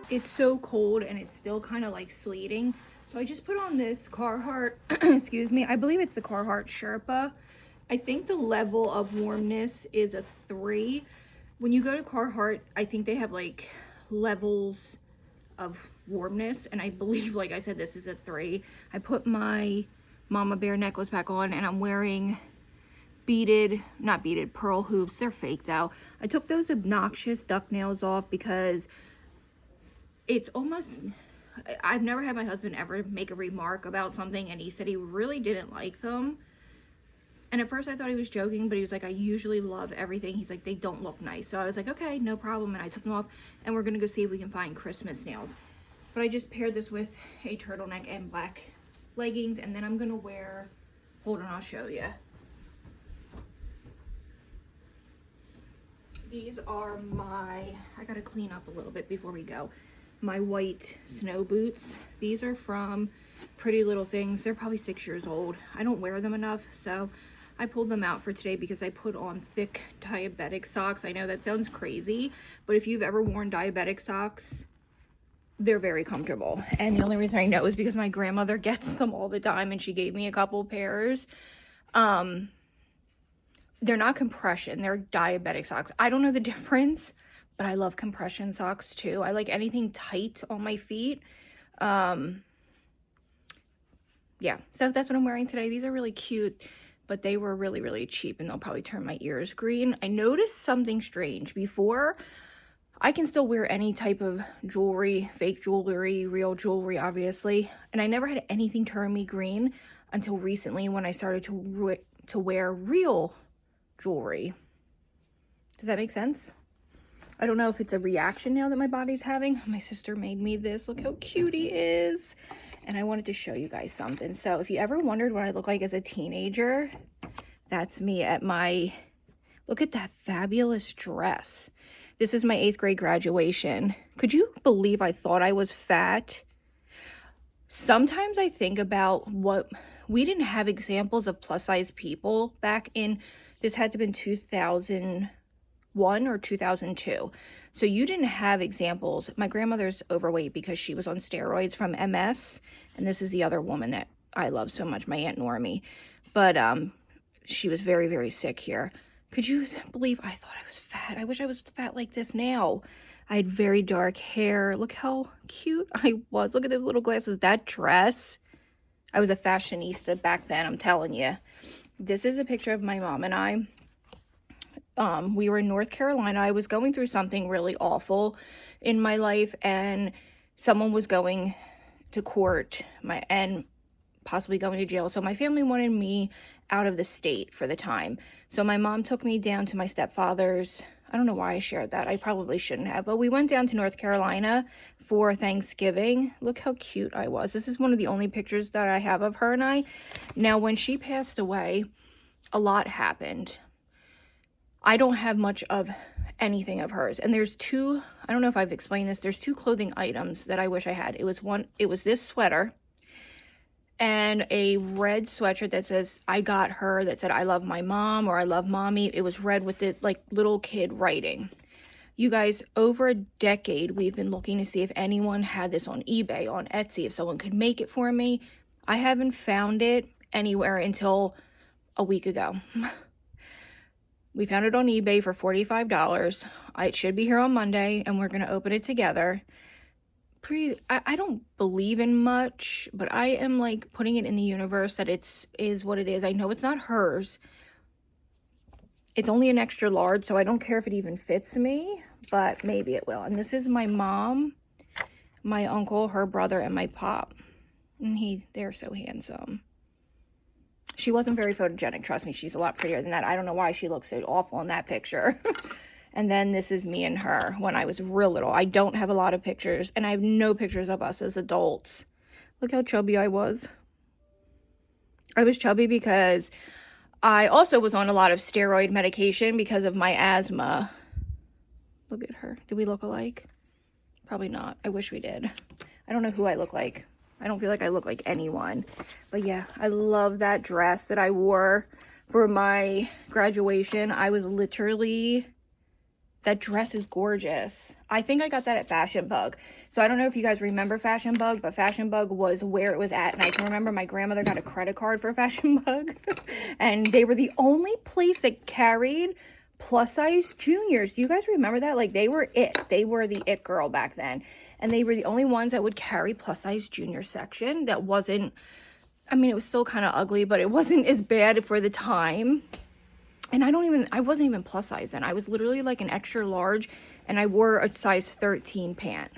It's so cold and it's still kind of like sleeting, so I just put on this Carhartt excuse me, I believe it's the Carhartt Sherpa. I think the level of warmness is a 3. When you go to Carhartt, I think they have like levels of warmness, and I believe, like I said, this is a 3. I put my mama bear necklace back on, and I'm wearing not beaded pearl hoops. They're fake though. I took those obnoxious duck nails off because it's almost, I've never had my husband ever make a remark about something and he said he really didn't like them. And at first I thought he was joking, but he was like, I usually love everything. He's like, they don't look nice. So I was like, okay, no problem. And I took them off, and we're gonna go see if we can find Christmas nails. But I just paired this with a turtleneck and black leggings, and then I'm gonna wear, hold on, I'll show you. These are my, I gotta clean up a little bit before we go, my white snow boots. These are from Pretty Little Things. They're probably 6 years old. I don't wear them enough, so I pulled them out for today because I put on thick diabetic socks. I know that sounds crazy, but if you've ever worn diabetic socks, they're very comfortable. And the only reason I know is because my grandmother gets them all the time, and she gave me a couple pairs. They're not compression, they're diabetic socks. I don't know the difference, but I love compression socks too. I like anything tight on my feet. Yeah, so that's what I'm wearing today. These are really cute, but they were really, really cheap, and they'll probably turn my ears green. I noticed something strange. Before, I can still wear any type of jewelry, fake jewelry, real jewelry, obviously, and I never had anything turn me green until recently when I started to wear real jewelry. Does that make sense? I don't know if it's a reaction now that my body's having. My sister made me this. Look how cute he is. And I wanted to show you guys something. So if you ever wondered what I look like as a teenager, that's me at my, look at that fabulous dress. This is my 8th grade graduation. Could you believe I thought I was fat? Sometimes I think about what, we didn't have examples of plus size people back in This had to have been 2001 or 2002. So you didn't have examples. My grandmother's overweight because she was on steroids from MS. And this is the other woman that I love so much, my Aunt Normie. But she was very, very sick here. Could you believe I thought I was fat? I wish I was fat like this now. I had very dark hair. Look how cute I was. Look at those little glasses. That dress. I was a fashionista back then, I'm telling you. This is a picture of my mom and I. We were in North Carolina. I was going through something really awful in my life, and someone was going to court and possibly going to jail. So my family wanted me out of the state for the time. So my mom took me down to my stepfather's. I don't know why I shared that. I probably shouldn't have, but we went down to North Carolina for Thanksgiving. Look how cute I was. This is one of the only pictures that I have of her and I. Now, when she passed away, a lot happened. I don't have much of anything of hers. And there's two, I don't know if I've explained this, there's two clothing items that I wish I had. It was this sweater and a red sweatshirt that says, I got her, that said, I love my mom, or I love mommy. It was red with the like little kid writing. You guys, over a decade, we've been looking to see if anyone had this on eBay, on Etsy, if someone could make it for me. I haven't found it anywhere until a week ago. We found it on eBay for $45. It should be here on Monday, and we're going to open it together. I don't believe in much, but I am like putting it in the universe that is what it is. I know it's not hers. It's only an extra large, so I don't care if it even fits me, but maybe it will. And this is my mom, my uncle, her brother, and my pop. And they're so handsome. She wasn't very photogenic, trust me. She's a lot prettier than that. I don't know why she looks so awful in that picture. And then this is me and her when I was real little. I don't have a lot of pictures, and I have no pictures of us as adults. Look how chubby I was. I was chubby because I also was on a lot of steroid medication because of my asthma. Look at her. Do we look alike? Probably not. I wish we did. I don't know who I look like. I don't feel like I look like anyone. But yeah, I love that dress that I wore for my graduation. I was literally... That dress is gorgeous. I think I got that at Fashion Bug. So I don't know if you guys remember Fashion Bug, but Fashion Bug was where it was at. And I can remember my grandmother got a credit card for Fashion Bug. And they were the only place that carried plus size juniors. Do you guys remember that? Like, they were it. They were the it girl back then. And they were the only ones that would carry plus size junior section that wasn't, I mean, it was still kind of ugly, but it wasn't as bad for the time. And I wasn't even plus size then. I was literally like an extra large, and I wore a size 13 pant.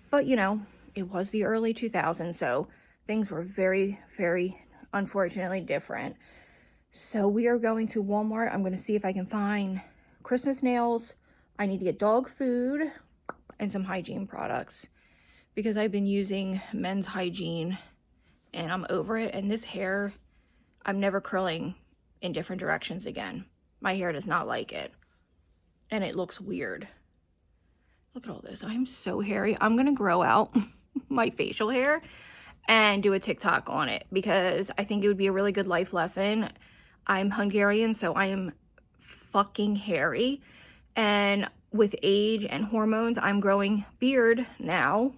But, you know, it was the early 2000s, so things were very, very unfortunately different. So we are going to Walmart. I'm going to see if I can find Christmas nails. I need to get dog food and some hygiene products because I've been using Men's Hygiene, and I'm over it. And this hair, I'm never curling in different directions again. My hair does not like it, and it looks weird. Look at all this. I'm so hairy. I'm gonna grow out my facial hair and do a TikTok on it because I think it would be a really good life lesson. I'm Hungarian, so I am fucking hairy, and with age and hormones, I'm growing beard now,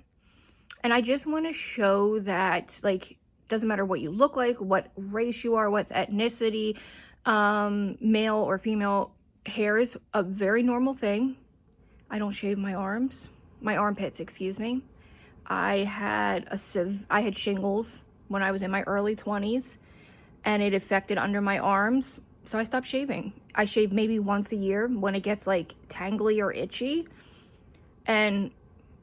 and I just want to show that, like, doesn't matter what you look like, what race you are, what ethnicity, male or female, hair is a very normal thing. I don't shave my armpits, excuse me. I had shingles when I was in my early 20s, and it affected under my arms, so I stopped shaving. I shave maybe once a year when it gets like tangly or itchy, and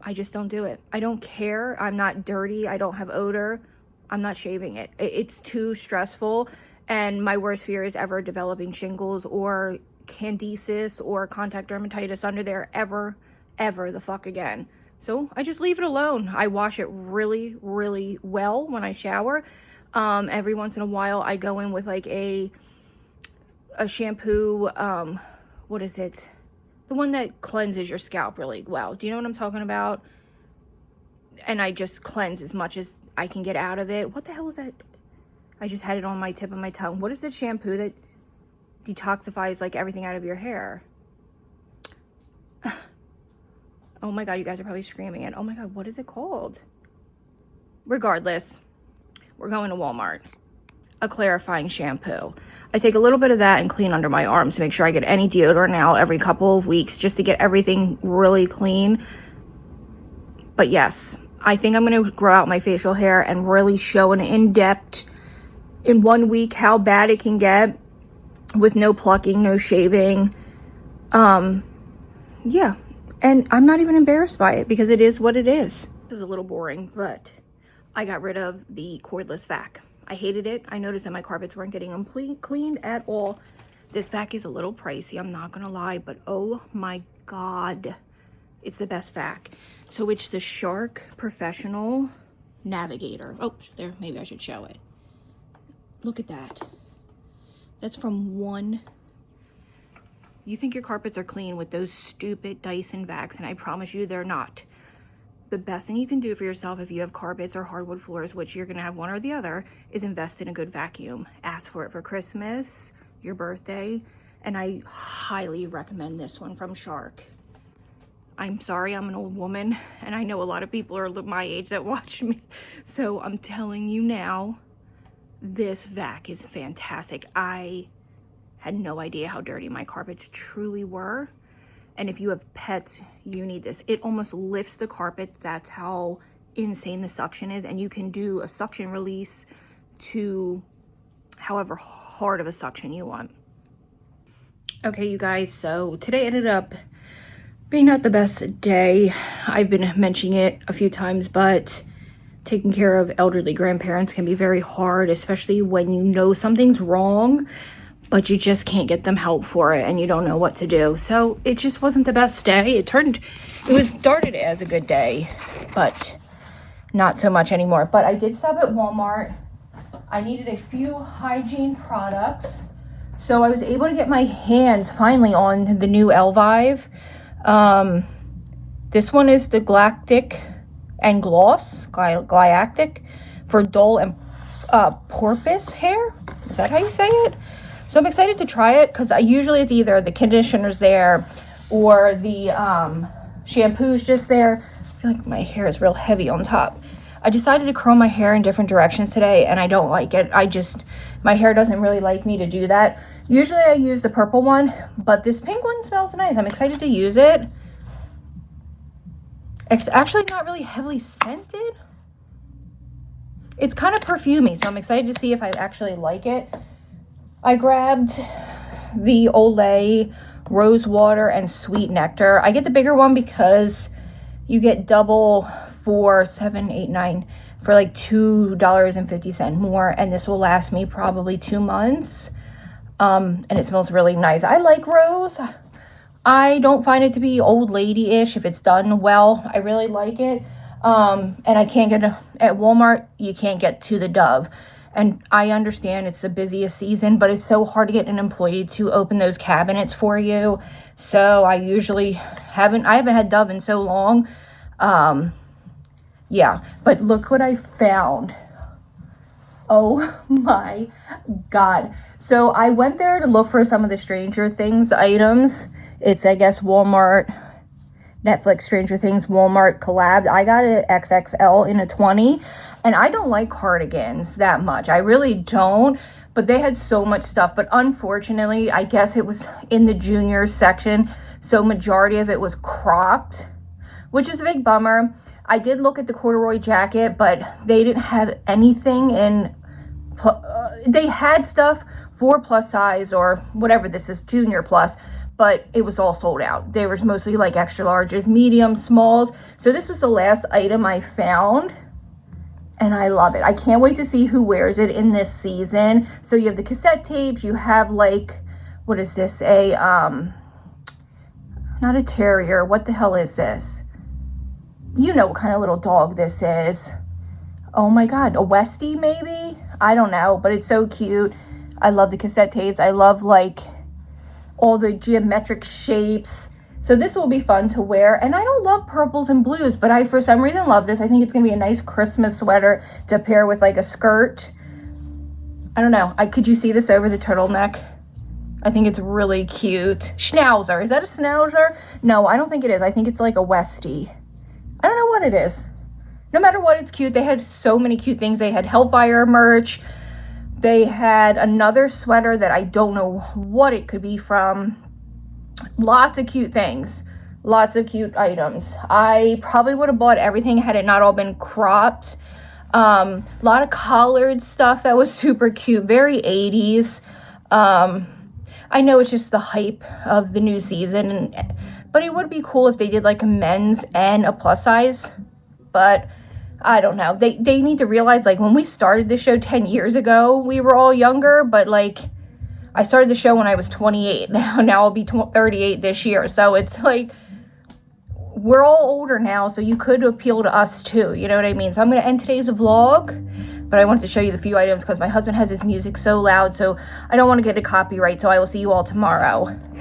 I just don't do it. I don't care. I'm not dirty. I don't have odor. I'm not shaving it. It's too stressful, and my worst fear is ever developing shingles or candidiasis or contact dermatitis under there ever the fuck again. So I just leave it alone. I wash it really, really well when I shower. Every once in a while I go in with like a shampoo, what is it? The one that cleanses your scalp really well. Do you know what I'm talking about? And I just cleanse as much as I can get out of it. What the hell is that? I just had it on my tip of my tongue. What is the shampoo that detoxifies like everything out of your hair. Oh my God, you guys are probably screaming it. Oh my God, what is it called? Regardless, we're going to Walmart. A clarifying shampoo. I take a little bit of that and clean under my arms to make sure I get any deodorant out every couple of weeks just to get everything really clean. But yes, I think I'm going to grow out my facial hair and really show an in-depth in 1 week how bad it can get with no plucking, no shaving. Yeah, and I'm not even embarrassed by it because it is what it is. This is a little boring, but I got rid of the cordless vac. I hated it. I noticed that my carpets weren't getting cleaned at all. This vac is a little pricey, I'm not gonna lie, but oh my God, it's the best vac. So it's the Shark Professional Navigator. Oh, there, maybe I should show it. Look at that. That's from one. You think your carpets are clean with those stupid Dyson vacs, and I promise you they're not. The best thing you can do for yourself if you have carpets or hardwood floors, which you're gonna have one or the other, is invest in a good vacuum. Ask for it for Christmas, your birthday, and I highly recommend this one from Shark. I'm sorry, I'm an old woman, and I know a lot of people are my age that watch me, so I'm telling you now, this vac is fantastic. I had no idea how dirty my carpets truly were. And if you have pets, you need this. It almost lifts the carpet. That's how insane the suction is. And you can do a suction release to however hard of a suction you want. Okay, you guys, so today ended up being not the best day. I've been mentioning it a few times, but taking care of elderly grandparents can be very hard, especially when you know something's wrong, but you just can't get them help for it and you don't know what to do. So it just wasn't the best day. It started as a good day, but not so much anymore. But I did stop at Walmart. I needed a few hygiene products. So I was able to get my hands finally on the new Elvive. This one is the Galactic and Gloss, Galactic, for dull and porpoise hair. Is that how you say it? So I'm excited to try it because usually it's either the conditioner's there or the shampoo's just there. I feel like my hair is real heavy on top. I decided to curl my hair in different directions today and I don't like it. My hair doesn't really like me to do that. Usually I use the purple one, but this pink one smells nice. I'm excited to use it. It's actually not really heavily scented. It's kind of perfumey, so I'm excited to see if I actually like it. I grabbed the Olay Rose Water and Sweet Nectar. I get the bigger one because you get double for $7, $8, $9 for like $2.50 more, and this will last me probably 2 months. And it smells really nice. I like rose. I don't find it to be old lady-ish if it's done well. I really like it. And I can't get at Walmart, you can't get to the Dove. And I understand it's the busiest season, but it's so hard to get an employee to open those cabinets for you. So I usually haven't had Dove in so long. Yeah, but look what I found. Oh my God. So I went there to look for some of the Stranger Things items. It's, I guess, Walmart, Netflix, Stranger Things, Walmart collab. I got it XXL in a 20. And I don't like cardigans that much. I really don't. But they had so much stuff. But unfortunately, I guess it was in the junior section. So majority of it was cropped, which is a big bummer. I did look at the corduroy jacket, but they didn't have anything in... they had stuff for plus size or whatever this is, junior plus. But it was all sold out. There was mostly like extra larges, medium, smalls. So this was the last item I found. And I love it. I can't wait to see who wears it in this season. So you have the cassette tapes. You have like, what is this? Not a terrier. What the hell is this? You know what kind of little dog this is. Oh my God. A Westie maybe? I don't know. But it's so cute. I love the cassette tapes. I love like all the geometric shapes. So this will be fun to wear. And I don't love purples and blues, but I, for some reason, love this. I think it's going to be a nice Christmas sweater to pair with like a skirt. I don't know. Could you see this over the turtleneck? I think it's really cute. Schnauzer. Is that a Schnauzer? No, I don't think it is. I think it's like a Westie. I don't know what it is. No matter what, it's cute. They had so many cute things. They had Hellfire merch. They had another sweater that I don't know what it could be from. Lots of cute things. Lots of cute items. I probably would have bought everything had it not all been cropped. A lot of collared stuff that was super cute. Very 80s. I know it's just the hype of the new season. But it would be cool if they did like a men's and a plus size. But I don't know. They need to realize, like, when we started the show 10 years ago, we were all younger, but, like, I started the show when I was 28. Now I'll be 38 this year. So it's, like, we're all older now, so you could appeal to us, too. You know what I mean? So I'm going to end today's vlog, but I wanted to show you the few items because my husband has his music so loud, so I don't want to get a copyright, so I will see you all tomorrow.